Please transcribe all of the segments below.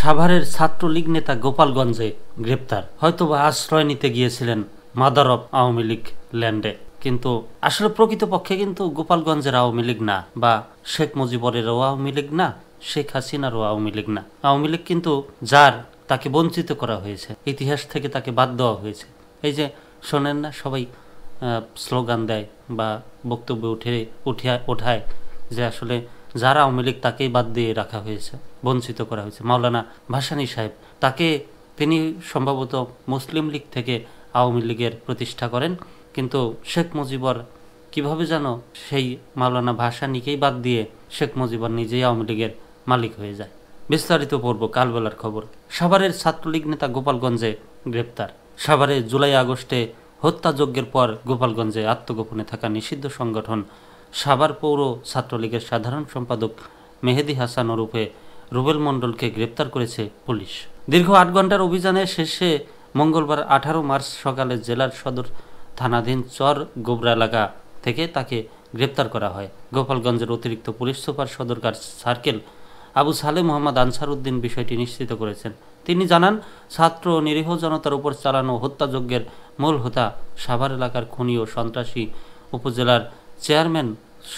সাভারের ছাত্রলীগ নেতা গোপালগঞ্জে গ্রেপ্তার। হয়তোবা আশ্রয় নিতে গিয়েছিলেন মাদার অফ আওয়ামী লীগ ল্যান্ডে, কিন্তু আসলে প্রকৃতপক্ষে কিন্তু গোপালগঞ্জের আওয়ামী লীগ না, বা শেখ মুজিবরেরও আওয়ামী লীগ না, শেখ হাসিনারও আওয়ামী লীগ না। আওয়ামী লীগ কিন্তু যার, তাকে বঞ্চিত করা হয়েছে, ইতিহাস থেকে তাকে বাদ দেওয়া হয়েছে। এই যে শোনেন না, সবাই স্লোগান দেয় বা বক্তব্য ওঠায় যে আসলে যারা আওয়ামী লীগ তাকেই বাদ দিয়ে রাখা হয়েছে, বঞ্চিত করা হয়েছে। মাওলানা ভাসানী সাহেব, তিনি সম্ভবত মুসলিম লীগ থেকে আওয়ামী লীগের প্রতিষ্ঠা করেন, কিন্তু শেখ মুজিবর কিভাবে যেন সেই মাওলানা ভাসানীকেই বাদ দিয়ে শেখ মুজিবর নিজেই আওয়ামী লীগের মালিক হয়ে যায়। বিস্তারিত পড়ব কালবেলার খবর। সাভারের ছাত্রলীগ নেতা গোপালগঞ্জে গ্রেপ্তার। সাভারে জুলাই আগস্টে হত্যাযজ্ঞের পর গোপালগঞ্জে আত্মগোপনে থাকা নিষিদ্ধ সংগঠন সাভার পৌর ছাত্রলীগের সাধারণ সম্পাদক মেহেদী হাসান ওরফে রুবেল মণ্ডলকে গ্রেপ্তার করেছে পুলিশ। দীর্ঘ ৮ ঘন্টার অভিযানের শেষে মঙ্গলবার ১৮ মার্চ সকালে জেলার সদর থানাধীন চর গোবরা এলাকা থেকে তাকে গ্রেপ্তার করা হয়। গোপালগঞ্জের অতিরিক্ত পুলিশ সুপার সদরকার সার্কেল আবু সালে মোহাম্মদ আনসার উদ্দিন বিষয়টি নিশ্চিত করেছেন। তিনি জানান, ছাত্র ও নিরীহ জনতার উপর চালানো হত্যাযজ্ঞের মূল হোতা সাভার এলাকার খুনি ও সন্ত্রাসী উপজেলার চেয়ারম্যান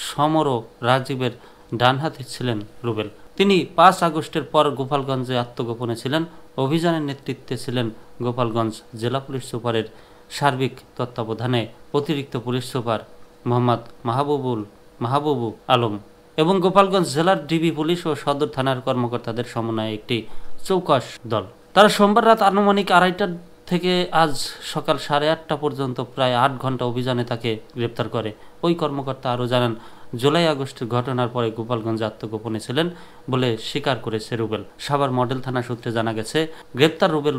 সমর রাজীবের ডানহাতি ছিলেন রুবেল। তিনি ৫ আগস্টের পর গোপালগঞ্জে আত্মগোপনে ছিলেন। অভিযানের নেতৃত্বে ছিলেন গোপালগঞ্জ জেলা পুলিশ সুপারের সার্বিক তত্ত্বাবধানে অতিরিক্ত পুলিশ সুপার মোহাম্মদ মাহবুবুল আলম এবং গোপালগঞ্জ জেলার ডিবি পুলিশ ও সদর থানার কর্মকর্তাদের সমন্বয়ে একটি চৌকস দল। তারা সোমবার রাত আনুমানিক ২:৩০ থেকে আজ সকাল ৮:৩০ পর্যন্ত প্রায় ৮ ঘন্টা অভিযানে তাকে গ্রেপ্তার করে। ওই কর্মকর্তা আরও জানান, জুলাই আগস্টের ঘটনার পরে গোপালগঞ্জে আত্মগোপনে ছিলেন বলে স্বীকার করেছে রুবেল। সাভার মডেল থানা সূত্রে জানা গেছে, গ্রেপ্তার রুবেল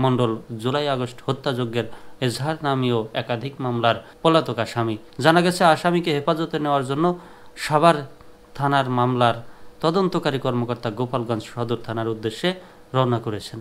মণ্ডল জুলাই আগস্ট হত্যাযজ্ঞের এজাহার নামীয় একাধিক মামলার পলাতক আসামি। জানা গেছে, আসামিকে হেফাজতে নেওয়ার জন্য সাভার থানার মামলার তদন্তকারী কর্মকর্তা গোপালগঞ্জ সদর থানার উদ্দেশ্যে রওনা করেছেন।